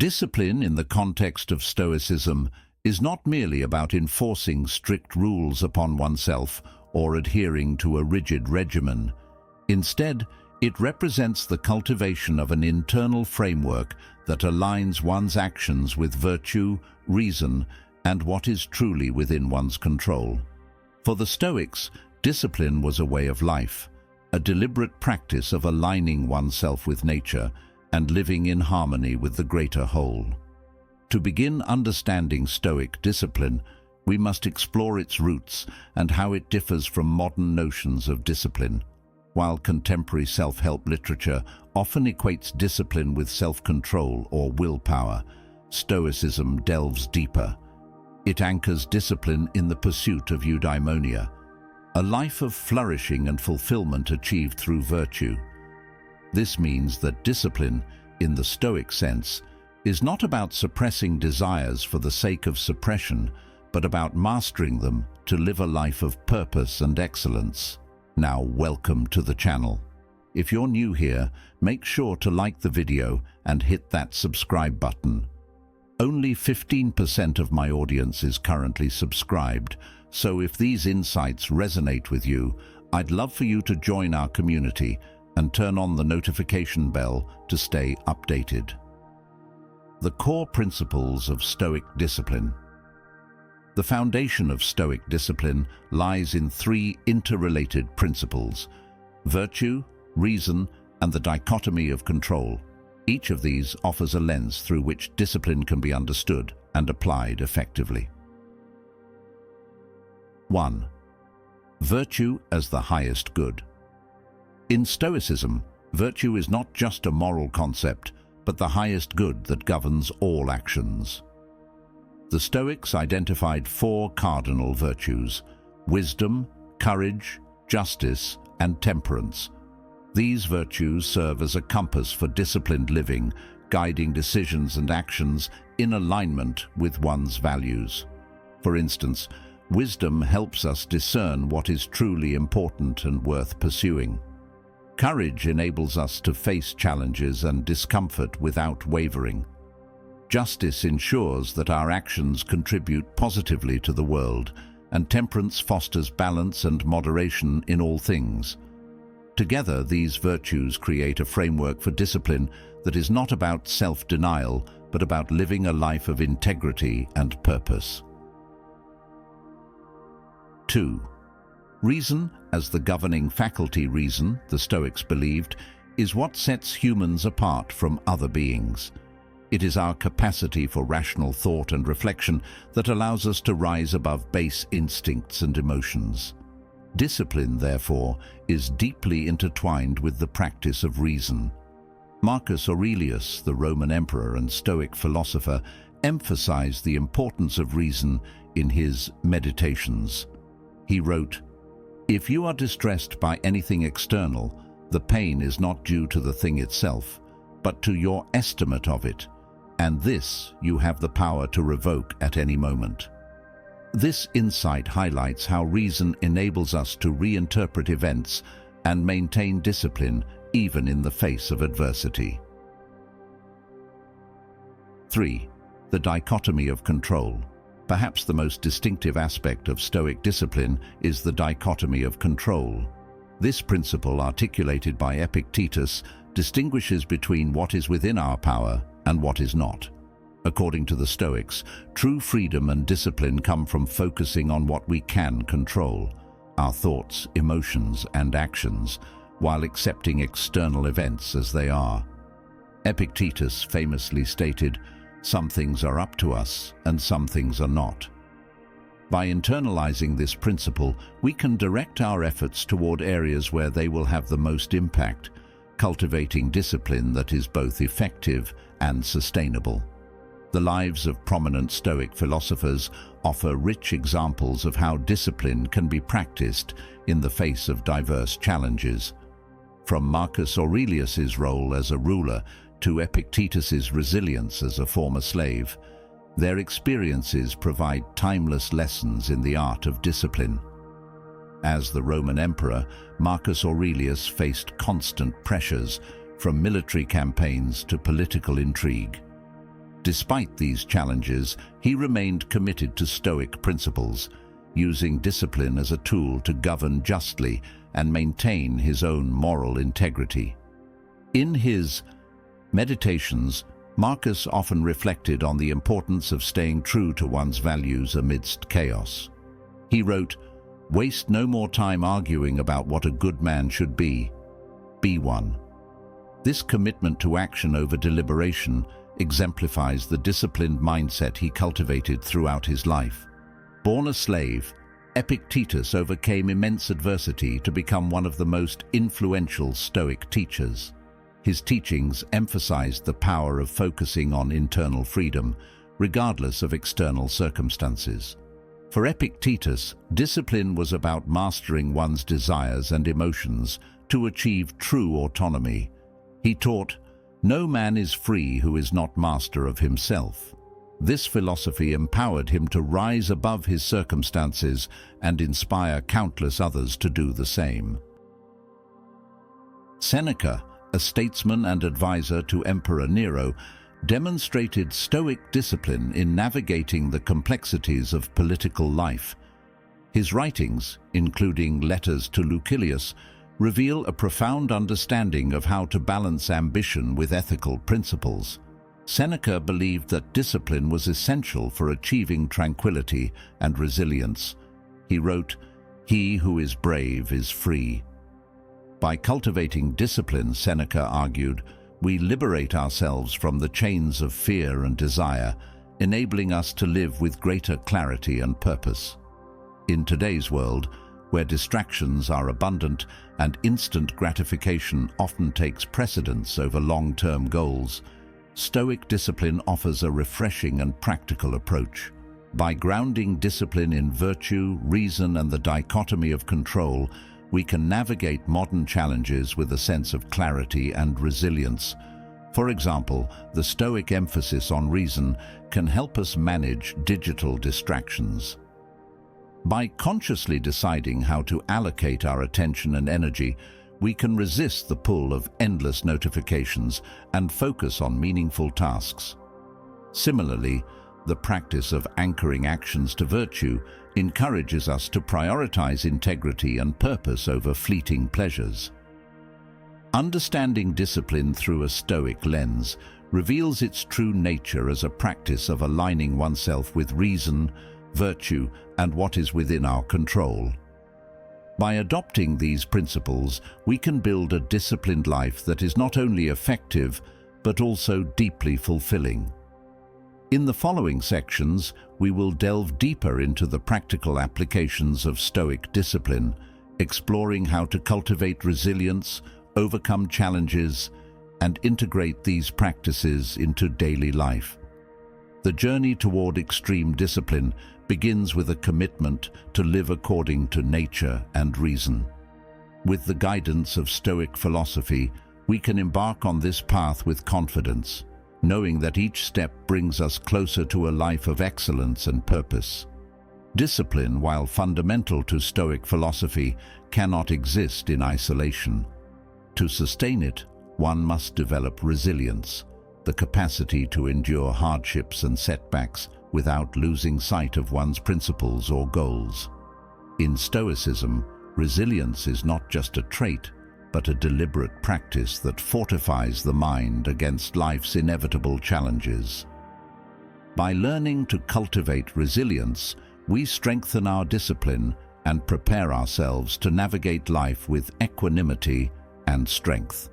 Discipline in the context of Stoicism is not merely about enforcing strict rules upon oneself or adhering to a rigid regimen. Instead, it represents the cultivation of an internal framework that aligns one's actions with virtue, reason, and what is truly within one's control. For the Stoics, discipline was a way of life, a deliberate practice of aligning oneself with nature and living in harmony with the greater whole. To begin understanding Stoic discipline, we must explore its roots and how it differs from modern notions of discipline. While contemporary self-help literature often equates discipline with self-control or willpower, Stoicism delves deeper. It anchors discipline in the pursuit of eudaimonia, a life of flourishing and fulfillment achieved through virtue. This means that discipline, in the Stoic sense, is not about suppressing desires for the sake of suppression, but about mastering them to live a life of purpose and excellence. Now, welcome to the channel. If you're new here, make sure to like the video and hit that subscribe button. Only 15% of my audience is currently subscribed, so if these insights resonate with you, I'd love for you to join our community and turn on the notification bell to stay updated. The core principles of Stoic discipline. The foundation of Stoic discipline lies in three interrelated principles: virtue, reason, and the dichotomy of control. Each of these offers a lens through which discipline can be understood and applied effectively. 1. Virtue as the highest good. In Stoicism, virtue is not just a moral concept, but the highest good that governs all actions. The Stoics identified four cardinal virtues: wisdom, courage, justice, and temperance. These virtues serve as a compass for disciplined living, guiding decisions and actions in alignment with one's values. For instance, wisdom helps us discern what is truly important and worth pursuing. Courage enables us to face challenges and discomfort without wavering. Justice ensures that our actions contribute positively to the world, and temperance fosters balance and moderation in all things. Together, these virtues create a framework for discipline that is not about self-denial, but about living a life of integrity and purpose. 2. Reason as the governing faculty. Reason, the Stoics believed, is what sets humans apart from other beings. It is our capacity for rational thought and reflection that allows us to rise above base instincts and emotions. Discipline, therefore, is deeply intertwined with the practice of reason. Marcus Aurelius, the Roman emperor and Stoic philosopher, emphasized the importance of reason in his Meditations. He wrote, "If you are distressed by anything external, the pain is not due to the thing itself, but to your estimate of it, and this you have the power to revoke at any moment." This insight highlights how reason enables us to reinterpret events and maintain discipline even in the face of adversity. 3. The dichotomy of control. Perhaps the most distinctive aspect of Stoic discipline is the dichotomy of control. This principle, articulated by Epictetus, distinguishes between what is within our power and what is not. According to the Stoics, true freedom and discipline come from focusing on what we can control, our thoughts, emotions, and actions, while accepting external events as they are. Epictetus famously stated, "Some things are up to us, and some things are not." By internalizing this principle, we can direct our efforts toward areas where they will have the most impact, cultivating discipline that is both effective and sustainable. The lives of prominent Stoic philosophers offer rich examples of how discipline can be practiced in the face of diverse challenges. From Marcus Aurelius's role as a ruler to Epictetus's resilience as a former slave, their experiences provide timeless lessons in the art of discipline. As the Roman emperor, Marcus Aurelius faced constant pressures, from military campaigns to political intrigue. Despite these challenges, he remained committed to Stoic principles, using discipline as a tool to govern justly and maintain his own moral integrity. In his Meditations, Marcus often reflected on the importance of staying true to one's values amidst chaos. He wrote, "Waste no more time arguing about what a good man should be. Be one." This commitment to action over deliberation exemplifies the disciplined mindset he cultivated throughout his life. Born a slave, Epictetus overcame immense adversity to become one of the most influential Stoic teachers. His teachings emphasized the power of focusing on internal freedom, regardless of external circumstances. For Epictetus, discipline was about mastering one's desires and emotions to achieve true autonomy. He taught, "No man is free who is not master of himself." This philosophy empowered him to rise above his circumstances and inspire countless others to do the same. Seneca, a statesman and advisor to Emperor Nero, demonstrated Stoic discipline in navigating the complexities of political life. His writings, including letters to Lucilius, reveal a profound understanding of how to balance ambition with ethical principles. Seneca believed that discipline was essential for achieving tranquility and resilience. He wrote, "He who is brave is free." By cultivating discipline, Seneca argued, we liberate ourselves from the chains of fear and desire, enabling us to live with greater clarity and purpose. In today's world, where distractions are abundant and instant gratification often takes precedence over long-term goals, Stoic discipline offers a refreshing and practical approach. By grounding discipline in virtue, reason, and the dichotomy of control, we can navigate modern challenges with a sense of clarity and resilience. For example, the Stoic emphasis on reason can help us manage digital distractions. By consciously deciding how to allocate our attention and energy, we can resist the pull of endless notifications and focus on meaningful tasks. Similarly, the practice of anchoring actions to virtue encourages us to prioritize integrity and purpose over fleeting pleasures. Understanding discipline through a Stoic lens reveals its true nature as a practice of aligning oneself with reason, virtue, and what is within our control. By adopting these principles, we can build a disciplined life that is not only effective, but also deeply fulfilling. In the following sections, we will delve deeper into the practical applications of Stoic discipline, exploring how to cultivate resilience, overcome challenges, and integrate these practices into daily life. The journey toward extreme discipline begins with a commitment to live according to nature and reason. With the guidance of Stoic philosophy, we can embark on this path with confidence, knowing that each step brings us closer to a life of excellence and purpose. Discipline, while fundamental to Stoic philosophy, cannot exist in isolation. To sustain it, one must develop resilience, the capacity to endure hardships and setbacks without losing sight of one's principles or goals. In Stoicism, resilience is not just a trait, but a deliberate practice that fortifies the mind against life's inevitable challenges. By learning to cultivate resilience, we strengthen our discipline and prepare ourselves to navigate life with equanimity and strength.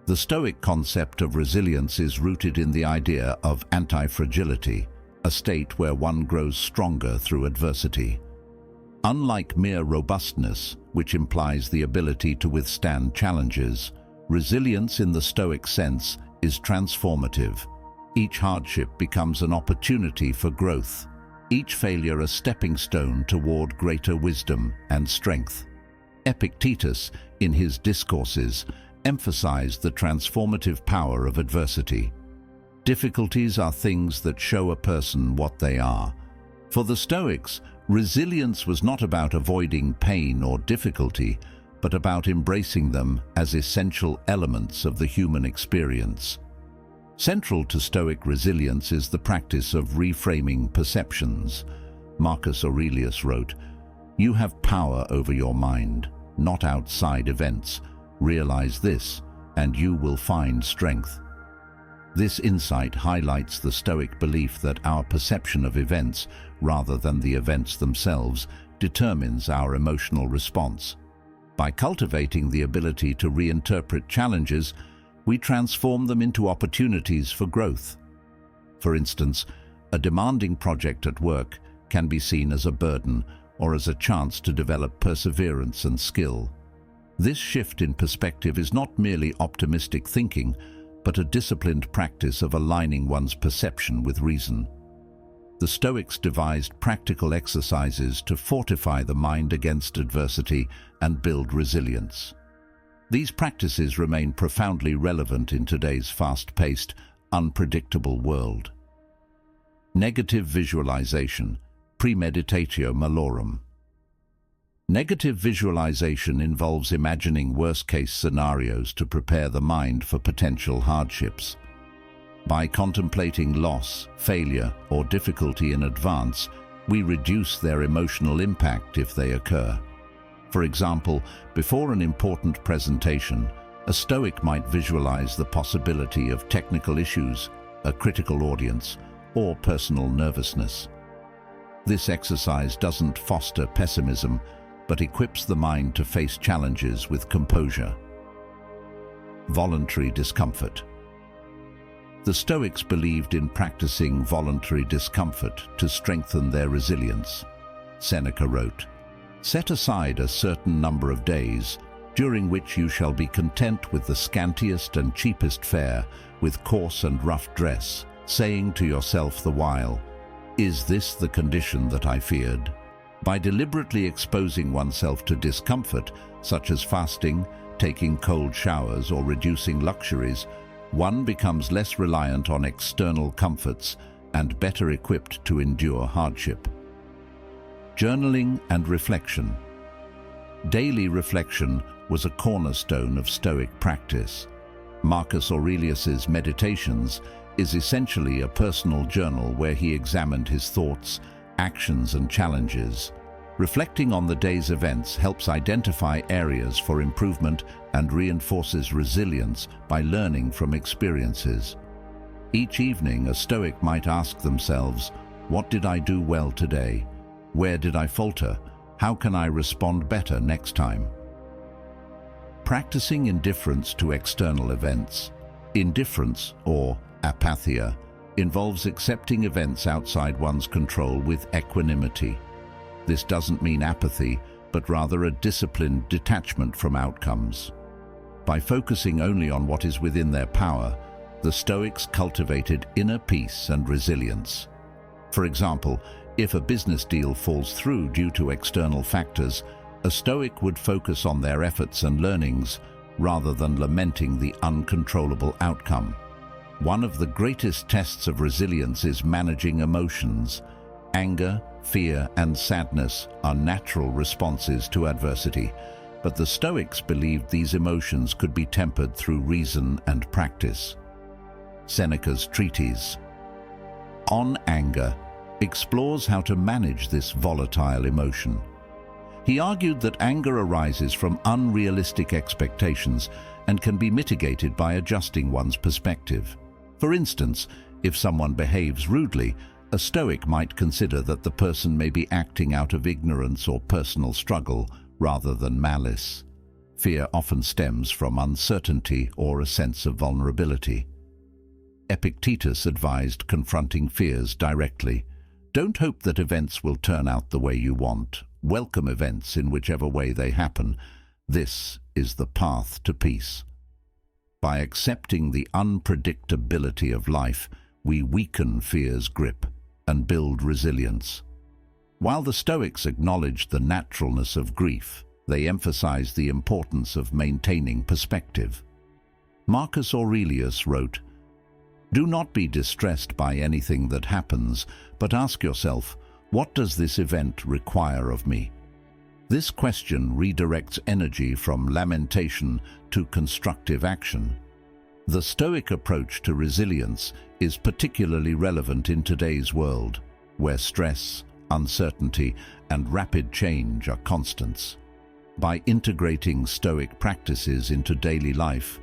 The Stoic concept of resilience is rooted in the idea of anti-fragility, a state where one grows stronger through adversity. Unlike mere robustness, which implies the ability to withstand challenges, resilience in the Stoic sense is transformative. Each hardship becomes an opportunity for growth, each failure a stepping stone toward greater wisdom and strength. Epictetus, in his discourses, emphasized the transformative power of adversity. Difficulties are things that show a person what they are. For the Stoics, resilience was not about avoiding pain or difficulty, but about embracing them as essential elements of the human experience. Central to Stoic resilience is the practice of reframing perceptions. Marcus Aurelius wrote, "You have power over your mind, not outside events. Realize this, and you will find strength." This insight highlights the Stoic belief that our perception of events, rather than the events themselves, determines our emotional response. By cultivating the ability to reinterpret challenges, we transform them into opportunities for growth. For instance, a demanding project at work can be seen as a burden or as a chance to develop perseverance and skill. This shift in perspective is not merely optimistic thinking, but a disciplined practice of aligning one's perception with reason. The Stoics devised practical exercises to fortify the mind against adversity and build resilience. These practices remain profoundly relevant in today's fast-paced, unpredictable world. Negative visualization, premeditatio malorum. Negative visualization involves imagining worst-case scenarios to prepare the mind for potential hardships. By contemplating loss, failure, or difficulty in advance, we reduce their emotional impact if they occur. For example, before an important presentation, a Stoic might visualize the possibility of technical issues, a critical audience, or personal nervousness. This exercise doesn't foster pessimism, but equips the mind to face challenges with composure. Voluntary discomfort. The Stoics believed in practicing voluntary discomfort to strengthen their resilience. Seneca wrote, "Set aside a certain number of days, during which you shall be content with the scantiest and cheapest fare, with coarse and rough dress, saying to yourself the while, 'Is this the condition that I feared?'" By deliberately exposing oneself to discomfort, such as fasting, taking cold showers, or reducing luxuries, one becomes less reliant on external comforts and better equipped to endure hardship. Journaling and reflection. Daily reflection was a cornerstone of Stoic practice. Marcus Aurelius's Meditations is essentially a personal journal where he examined his thoughts, actions, and challenges. Reflecting on the day's events helps identify areas for improvement and reinforces resilience by learning from experiences. Each evening, a Stoic might ask themselves, "What did I do well today? Where did I falter? How can I respond better next time?" Practicing indifference to external events. Indifference, or apatheia, involves accepting events outside one's control with equanimity. This doesn't mean apathy, but rather a disciplined detachment from outcomes. By focusing only on what is within their power, the Stoics cultivated inner peace and resilience. For example, if a business deal falls through due to external factors, a Stoic would focus on their efforts and learnings rather than lamenting the uncontrollable outcome. One of the greatest tests of resilience is managing emotions. Anger, fear, and sadness are natural responses to adversity, but the Stoics believed these emotions could be tempered through reason and practice. Seneca's treatise on anger explores how to manage this volatile emotion. He argued that anger arises from unrealistic expectations and can be mitigated by adjusting one's perspective. For instance, if someone behaves rudely, a Stoic might consider that the person may be acting out of ignorance or personal struggle rather than malice. Fear often stems from uncertainty or a sense of vulnerability. Epictetus advised confronting fears directly. Don't hope that events will turn out the way you want. Welcome events in whichever way they happen. This is the path to peace. By accepting the unpredictability of life, we weaken fear's grip and build resilience. While the Stoics acknowledged the naturalness of grief, they emphasized the importance of maintaining perspective. Marcus Aurelius wrote, "Do not be distressed by anything that happens, but ask yourself, what does this event require of me?" This question redirects energy from lamentation to constructive action. The Stoic approach to resilience is particularly relevant in today's world, where stress, uncertainty, and rapid change are constants. By integrating Stoic practices into daily life,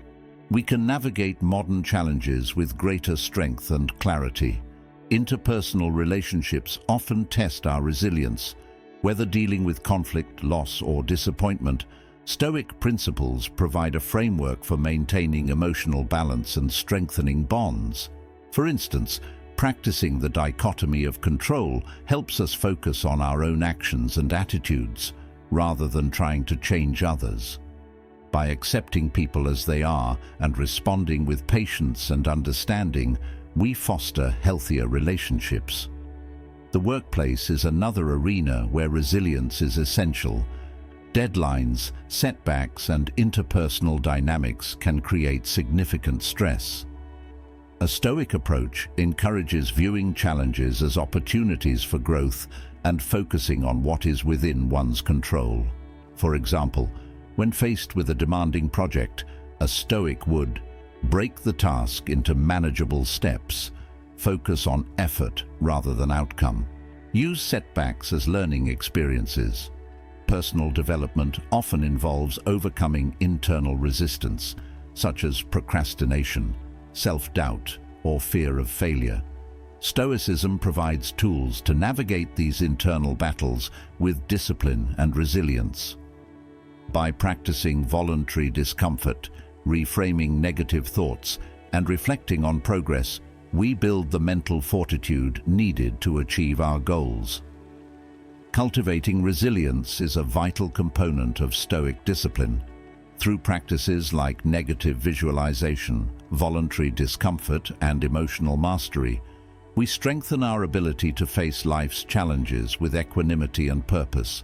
we can navigate modern challenges with greater strength and clarity. Interpersonal relationships often test our resilience. Whether dealing with conflict, loss, or disappointment, Stoic principles provide a framework for maintaining emotional balance and strengthening bonds. For instance, practicing the dichotomy of control helps us focus on our own actions and attitudes, rather than trying to change others. By accepting people as they are and responding with patience and understanding, we foster healthier relationships. The workplace is another arena where resilience is essential. Deadlines, setbacks, and interpersonal dynamics can create significant stress. A Stoic approach encourages viewing challenges as opportunities for growth and focusing on what is within one's control. For example, when faced with a demanding project, a Stoic would break the task into manageable steps, focus on effort rather than outcome, use setbacks as learning experiences. Personal development often involves overcoming internal resistance, such as procrastination, self-doubt, or fear of failure. Stoicism provides tools to navigate these internal battles with discipline and resilience. By practicing voluntary discomfort, reframing negative thoughts, and reflecting on progress, we build the mental fortitude needed to achieve our goals. Cultivating resilience is a vital component of Stoic discipline. Through practices like negative visualization, voluntary discomfort, and emotional mastery, we strengthen our ability to face life's challenges with equanimity and purpose.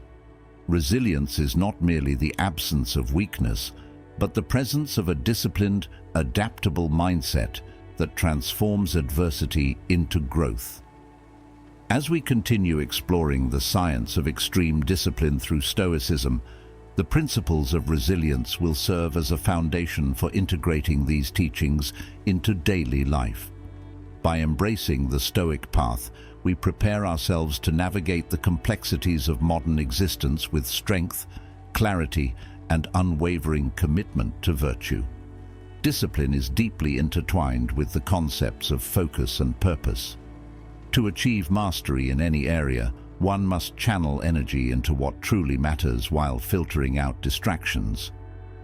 Resilience is not merely the absence of weakness, but the presence of a disciplined, adaptable mindset that transforms adversity into growth. As we continue exploring the science of extreme discipline through Stoicism, the principles of resilience will serve as a foundation for integrating these teachings into daily life. By embracing the Stoic path, we prepare ourselves to navigate the complexities of modern existence with strength, clarity, and unwavering commitment to virtue. Discipline is deeply intertwined with the concepts of focus and purpose. To achieve mastery in any area, one must channel energy into what truly matters while filtering out distractions.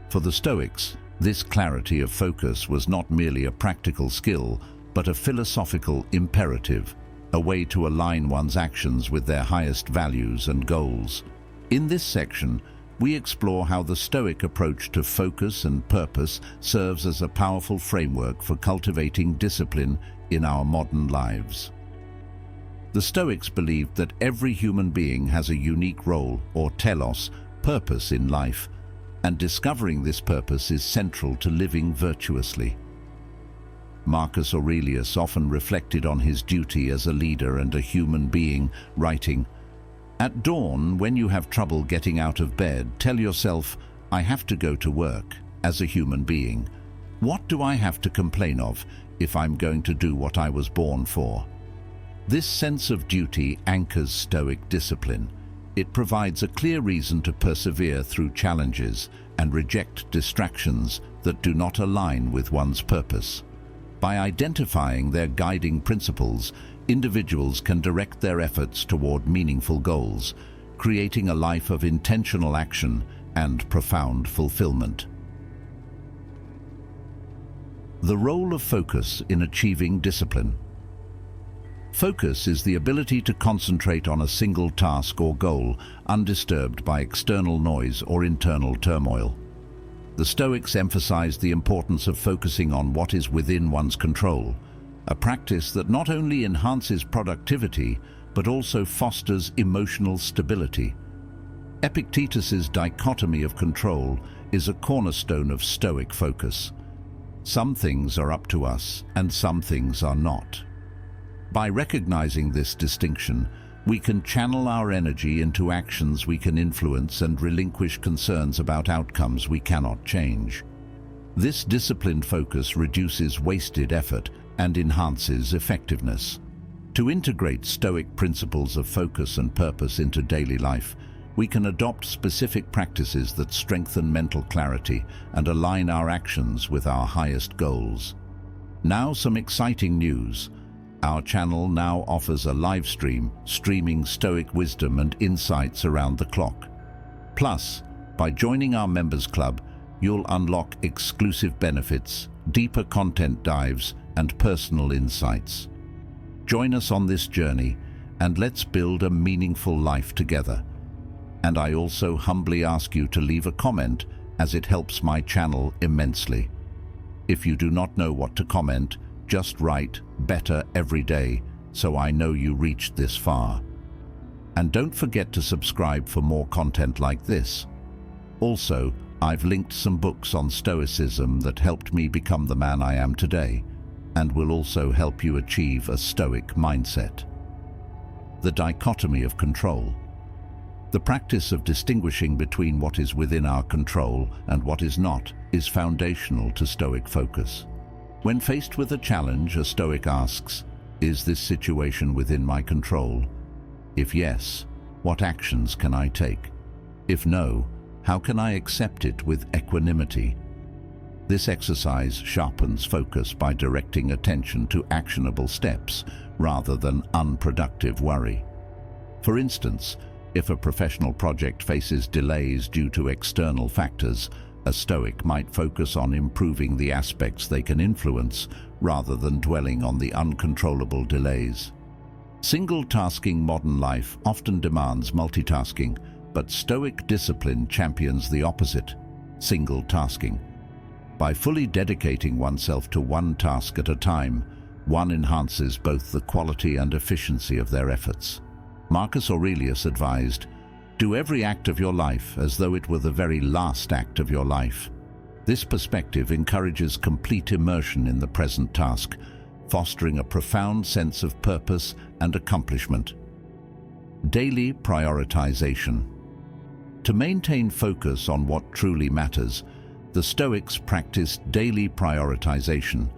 For the Stoics, this clarity of focus was not merely a practical skill, but a philosophical imperative, a way to align one's actions with their highest values and goals. In this section, we explore how the Stoic approach to focus and purpose serves as a powerful framework for cultivating discipline in our modern lives. The Stoics believed that every human being has a unique role, or telos, purpose in life, and discovering this purpose is central to living virtuously. Marcus Aurelius often reflected on his duty as a leader and a human being, writing, "At dawn, when you have trouble getting out of bed, tell yourself, 'I have to go to work,' as a human being. What do I have to complain of if I'm going to do what I was born for?" This sense of duty anchors Stoic discipline. It provides a clear reason to persevere through challenges and reject distractions that do not align with one's purpose. By identifying their guiding principles, individuals can direct their efforts toward meaningful goals, creating a life of intentional action and profound fulfillment. The role of focus in achieving discipline. Focus is the ability to concentrate on a single task or goal, undisturbed by external noise or internal turmoil. The Stoics emphasized the importance of focusing on what is within one's control, a practice that not only enhances productivity, but also fosters emotional stability. Epictetus's dichotomy of control is a cornerstone of Stoic focus. Some things are up to us, and some things are not. By recognizing this distinction, we can channel our energy into actions we can influence and relinquish concerns about outcomes we cannot change. This disciplined focus reduces wasted effort and enhances effectiveness. To integrate Stoic principles of focus and purpose into daily life, we can adopt specific practices that strengthen mental clarity and align our actions with our highest goals. Now some exciting news. Our channel now offers a live stream streaming Stoic wisdom and insights around the clock. Plus, by joining our members club, you'll unlock exclusive benefits, deeper content dives, and personal insights. Join us on this journey and let's build a meaningful life together. And I also humbly ask you to leave a comment, as it helps my channel immensely. If you do not know what to comment, just write "better every day" so I know you reached this far. And don't forget to subscribe for more content like this. Also, I've linked some books on Stoicism that helped me become the man I am today, and will also help you achieve a Stoic mindset. The dichotomy of control. The practice of distinguishing between what is within our control and what is not is foundational to Stoic focus. When faced with a challenge, a Stoic asks, "Is this situation within my control? If yes, what actions can I take? If no, how can I accept it with equanimity?" This exercise sharpens focus by directing attention to actionable steps rather than unproductive worry. For instance, if a professional project faces delays due to external factors, a Stoic might focus on improving the aspects they can influence rather than dwelling on the uncontrollable delays. Single-tasking modern life often demands multitasking, but Stoic discipline champions the opposite: single-tasking. By fully dedicating oneself to one task at a time, one enhances both the quality and efficiency of their efforts. Marcus Aurelius advised, "Do every act of your life as though it were the very last act of your life." This perspective encourages complete immersion in the present task, fostering a profound sense of purpose and accomplishment. Daily prioritization. To maintain focus on what truly matters, the Stoics practiced daily prioritization.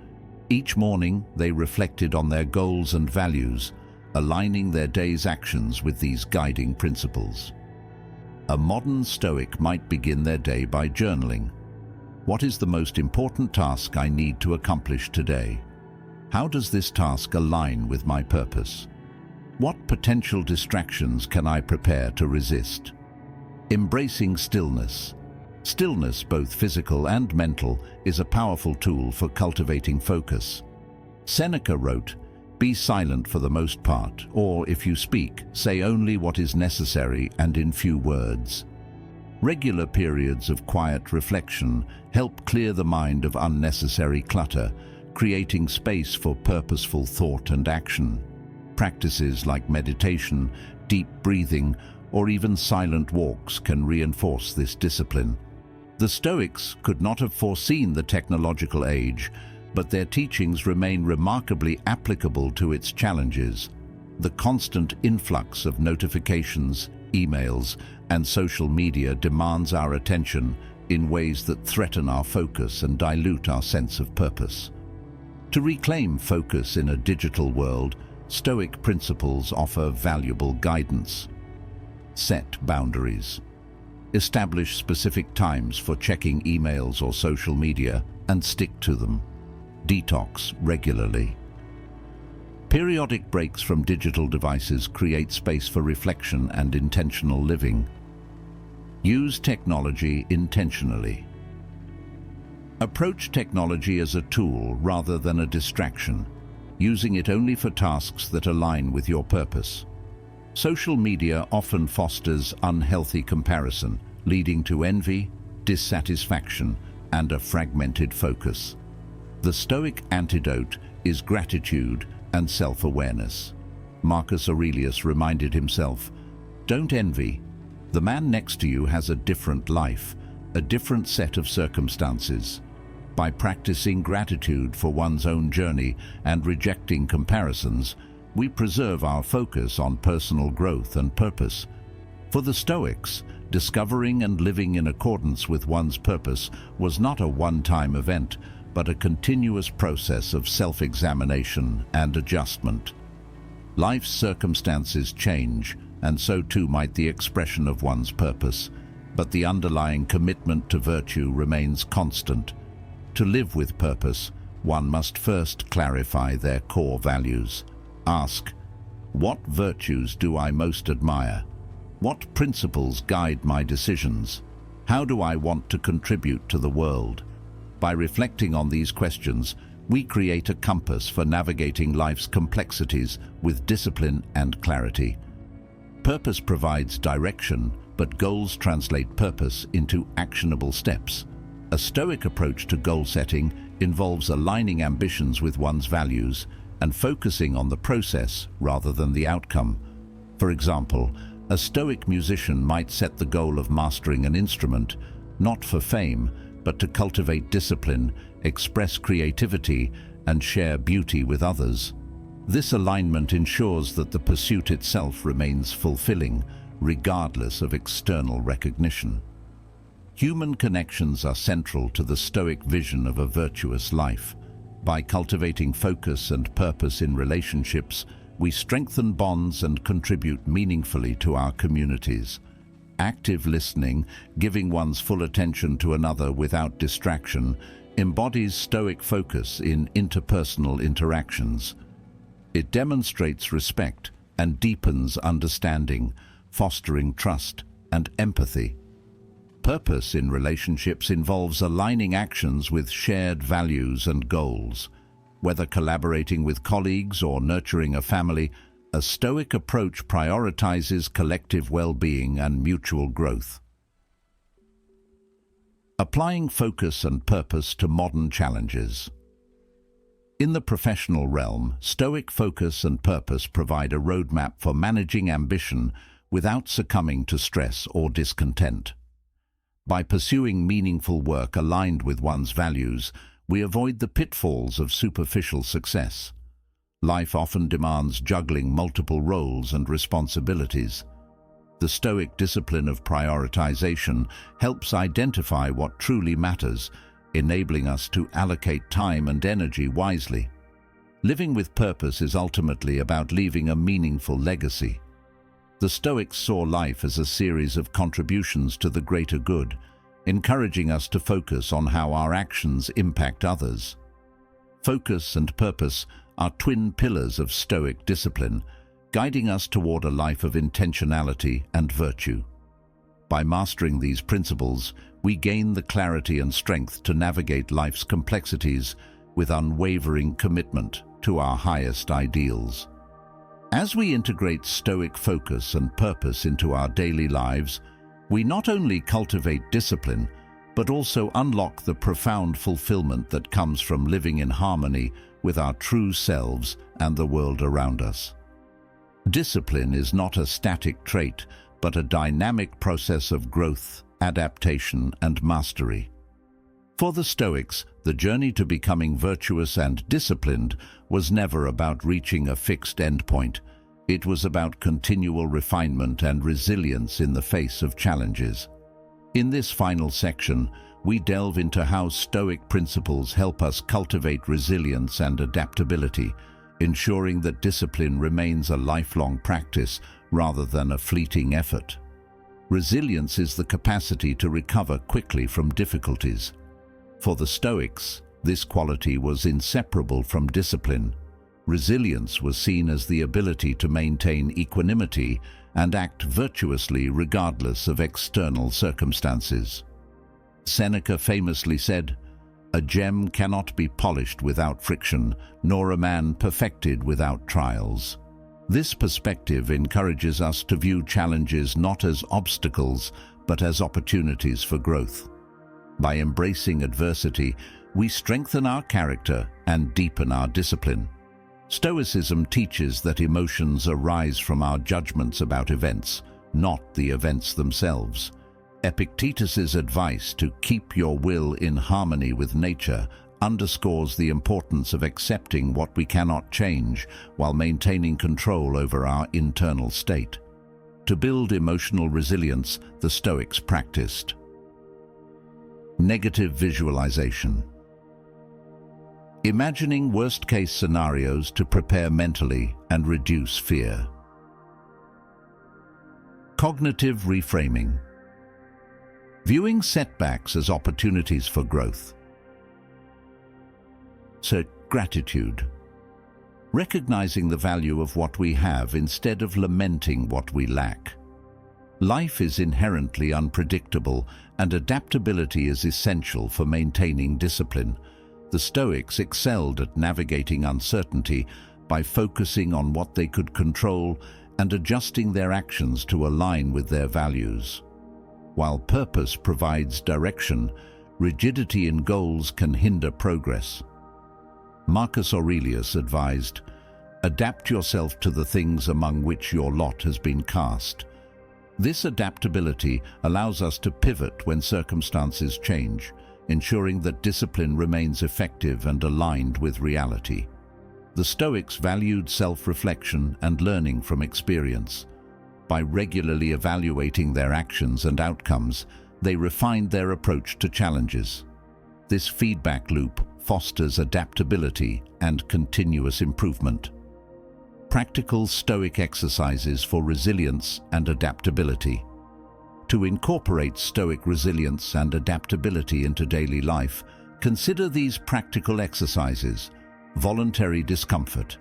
Each morning, they reflected on their goals and values, aligning their day's actions with these guiding principles. A modern Stoic might begin their day by journaling. What is the most important task I need to accomplish today? How does this task align with my purpose? What potential distractions can I prepare to resist? Embracing stillness. Stillness, both physical and mental, is a powerful tool for cultivating focus. Seneca wrote, "Be silent for the most part, or if you speak, say only what is necessary and in few words." Regular periods of quiet reflection help clear the mind of unnecessary clutter, creating space for purposeful thought and action. Practices like meditation, deep breathing, or even silent walks can reinforce this discipline. The Stoics could not have foreseen the technological age, but their teachings remain remarkably applicable to its challenges. The constant influx of notifications, emails, and social media demands our attention in ways that threaten our focus and dilute our sense of purpose. To reclaim focus in a digital world, Stoic principles offer valuable guidance. Set boundaries. Establish specific times for checking emails or social media and stick to them. Detox regularly. Periodic breaks from digital devices create space for reflection and intentional living. Use technology intentionally. Approach technology as a tool rather than a distraction, using it only for tasks that align with your purpose. Social media often fosters unhealthy comparison, leading to envy, dissatisfaction, and a fragmented focus. The Stoic antidote is gratitude and self-awareness. Marcus Aurelius reminded himself, "Don't envy. The man next to you has a different life, a different set of circumstances." By practicing gratitude for one's own journey and rejecting comparisons, we preserve our focus on personal growth and purpose. For the Stoics, discovering and living in accordance with one's purpose was not a one-time event, but a continuous process of self-examination and adjustment. Life's circumstances change, and so too might the expression of one's purpose, but the underlying commitment to virtue remains constant. To live with purpose, one must first clarify their core values. Ask, what virtues do I most admire? What principles guide my decisions? How do I want to contribute to the world? By reflecting on these questions, we create a compass for navigating life's complexities with discipline and clarity. Purpose provides direction, but goals translate purpose into actionable steps. A Stoic approach to goal setting involves aligning ambitions with one's values and focusing on the process rather than the outcome. For example, a Stoic musician might set the goal of mastering an instrument, not for fame, but to cultivate discipline, express creativity, and share beauty with others. This alignment ensures that the pursuit itself remains fulfilling, regardless of external recognition. Human connections are central to the Stoic vision of a virtuous life. By cultivating focus and purpose in relationships, we strengthen bonds and contribute meaningfully to our communities. Active listening, giving one's full attention to another without distraction, embodies Stoic focus in interpersonal interactions. It demonstrates respect and deepens understanding, fostering trust and empathy. Purpose in relationships involves aligning actions with shared values and goals. Whether collaborating with colleagues or nurturing a family, a Stoic approach prioritizes collective well-being and mutual growth. Applying focus and purpose to modern challenges. In the professional realm, Stoic focus and purpose provide a roadmap for managing ambition without succumbing to stress or discontent. By pursuing meaningful work aligned with one's values, we avoid the pitfalls of superficial success. Life often demands juggling multiple roles and responsibilities. The Stoic discipline of prioritization helps identify what truly matters, enabling us to allocate time and energy wisely. Living with purpose is ultimately about leaving a meaningful legacy. The Stoics saw life as a series of contributions to the greater good, encouraging us to focus on how our actions impact others. Focus and purpose are twin pillars of Stoic discipline, guiding us toward a life of intentionality and virtue. By mastering these principles, we gain the clarity and strength to navigate life's complexities with unwavering commitment to our highest ideals. As we integrate Stoic focus and purpose into our daily lives, we not only cultivate discipline, but also unlock the profound fulfillment that comes from living in harmony with our true selves and the world around us. Discipline is not a static trait, but a dynamic process of growth, adaptation, and mastery. For the Stoics, the journey to becoming virtuous and disciplined was never about reaching a fixed endpoint. It was about continual refinement and resilience in the face of challenges. In this final section, we delve into how Stoic principles help us cultivate resilience and adaptability, ensuring that discipline remains a lifelong practice rather than a fleeting effort. Resilience is the capacity to recover quickly from difficulties. For the Stoics, this quality was inseparable from discipline. Resilience was seen as the ability to maintain equanimity and act virtuously regardless of external circumstances. Seneca famously said, "A gem cannot be polished without friction, nor a man perfected without trials." This perspective encourages us to view challenges not as obstacles, but as opportunities for growth. By embracing adversity, we strengthen our character and deepen our discipline. Stoicism teaches that emotions arise from our judgments about events, not the events themselves. Epictetus's advice to keep your will in harmony with nature underscores the importance of accepting what we cannot change while maintaining control over our internal state. To build emotional resilience, the Stoics practiced negative visualization, imagining worst-case scenarios to prepare mentally and reduce fear. Cognitive reframing, viewing setbacks as opportunities for growth. So, gratitude, recognizing the value of what we have instead of lamenting what we lack. Life is inherently unpredictable, and adaptability is essential for maintaining discipline. The Stoics excelled at navigating uncertainty by focusing on what they could control and adjusting their actions to align with their values. While purpose provides direction, rigidity in goals can hinder progress. Marcus Aurelius advised, "Adapt yourself to the things among which your lot has been cast." This adaptability allows us to pivot when circumstances change, ensuring that discipline remains effective and aligned with reality. The Stoics valued self-reflection and learning from experience. By regularly evaluating their actions and outcomes, they refined their approach to challenges. This feedback loop fosters adaptability and continuous improvement. Practical Stoic exercises for resilience and adaptability. To incorporate Stoic resilience and adaptability into daily life, consider these practical exercises. Voluntary discomfort.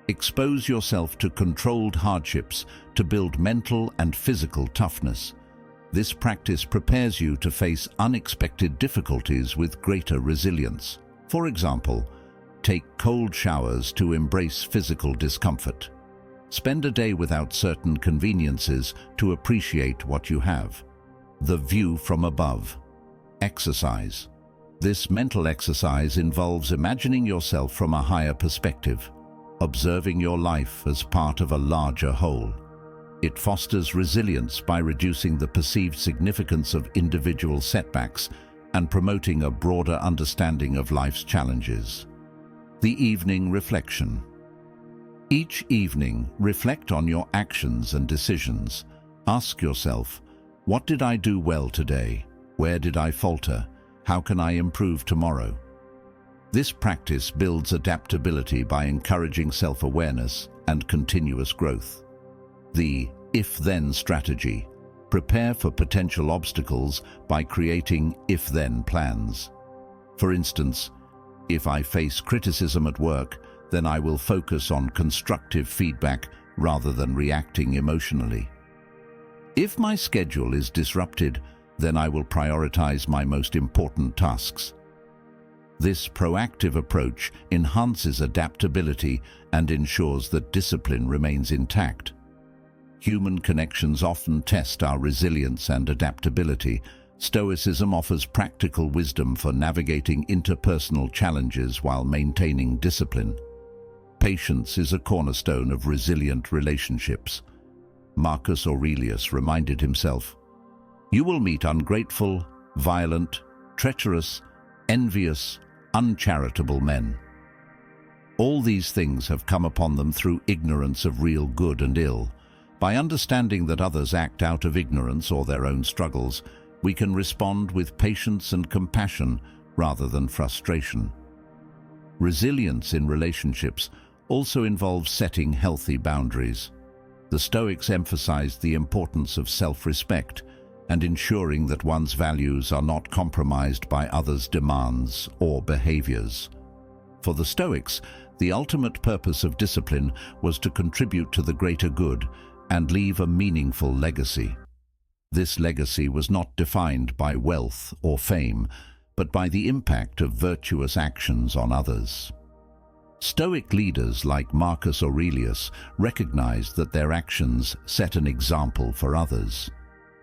Expose yourself to controlled hardships to build mental and physical toughness. This practice prepares you to face unexpected difficulties with greater resilience. For example, take cold showers to embrace physical discomfort. Spend a day without certain conveniences to appreciate what you have. The view from above. Exercise. This mental exercise involves imagining yourself from a higher perspective, observing your life as part of a larger whole. It fosters resilience by reducing the perceived significance of individual setbacks and promoting a broader understanding of life's challenges. The evening reflection. Each evening, reflect on your actions and decisions. Ask yourself, what did I do well today? Where did I falter? How can I improve tomorrow? This practice builds adaptability by encouraging self-awareness and continuous growth. The if-then strategy. Prepare for potential obstacles by creating if-then plans. For instance, if I face criticism at work, then I will focus on constructive feedback rather than reacting emotionally. If my schedule is disrupted, then I will prioritize my most important tasks. This proactive approach enhances adaptability and ensures that discipline remains intact. Human connections often test our resilience and adaptability. Stoicism offers practical wisdom for navigating interpersonal challenges while maintaining discipline. Patience is a cornerstone of resilient relationships. Marcus Aurelius reminded himself, "You will meet ungrateful, violent, treacherous, envious, uncharitable men. All these things have come upon them through ignorance of real good and ill." By understanding that others act out of ignorance or their own struggles, we can respond with patience and compassion rather than frustration. Resilience in relationships also involves setting healthy boundaries. The Stoics emphasized the importance of self-respect and ensuring that one's values are not compromised by others' demands or behaviors. For the Stoics, the ultimate purpose of discipline was to contribute to the greater good and leave a meaningful legacy. This legacy was not defined by wealth or fame, but by the impact of virtuous actions on others. Stoic leaders like Marcus Aurelius recognized that their actions set an example for others.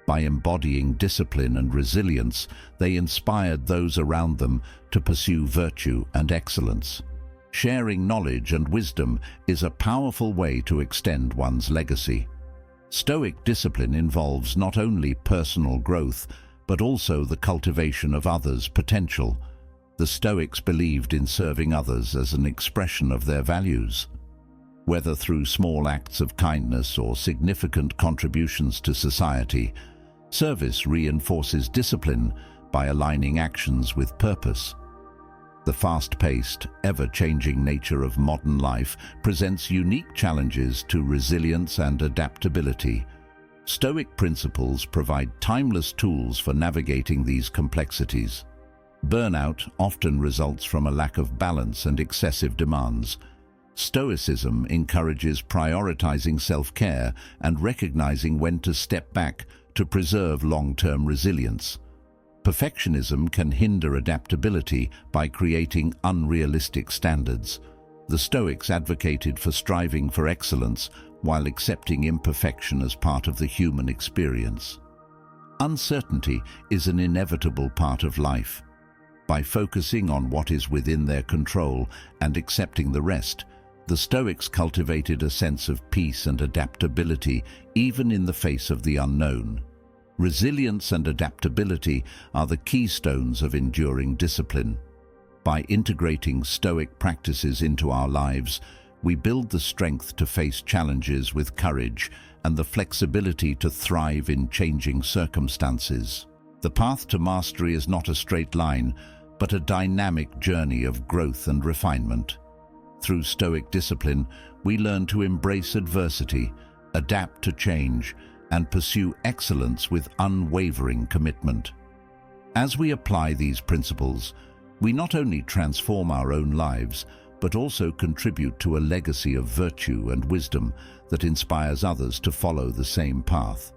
By embodying discipline and resilience, they inspired those around them to pursue virtue and excellence. Sharing knowledge and wisdom is a powerful way to extend one's legacy. Stoic discipline involves not only personal growth, but also the cultivation of others' potential. The Stoics believed in serving others as an expression of their values. Whether through small acts of kindness or significant contributions to society, service reinforces discipline by aligning actions with purpose. The fast-paced, ever-changing nature of modern life presents unique challenges to resilience and adaptability. Stoic principles provide timeless tools for navigating these complexities. Burnout often results from a lack of balance and excessive demands. Stoicism encourages prioritizing self-care and recognizing when to step back to preserve long-term resilience. Perfectionism can hinder adaptability by creating unrealistic standards. The Stoics advocated for striving for excellence while accepting imperfection as part of the human experience. Uncertainty is an inevitable part of life. By focusing on what is within their control and accepting the rest, the Stoics cultivated a sense of peace and adaptability even in the face of the unknown. Resilience and adaptability are the keystones of enduring discipline. By integrating Stoic practices into our lives, we build the strength to face challenges with courage and the flexibility to thrive in changing circumstances. The path to mastery is not a straight line, but a dynamic journey of growth and refinement. Through Stoic discipline, we learn to embrace adversity, adapt to change, and pursue excellence with unwavering commitment. As we apply these principles, we not only transform our own lives, but also contribute to a legacy of virtue and wisdom that inspires others to follow the same path.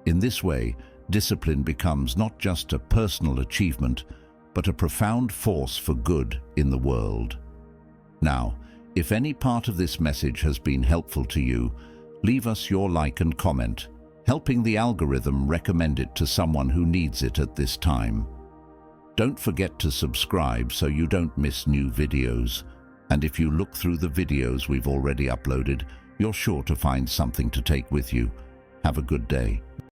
In this way, discipline becomes not just a personal achievement, but a profound force for good in the world. Now, if any part of this message has been helpful to you, leave us your like and comment, helping the algorithm recommend it to someone who needs it at this time. Don't forget to subscribe so you don't miss new videos. And if you look through the videos we've already uploaded, you're sure to find something to take with you. Have a good day.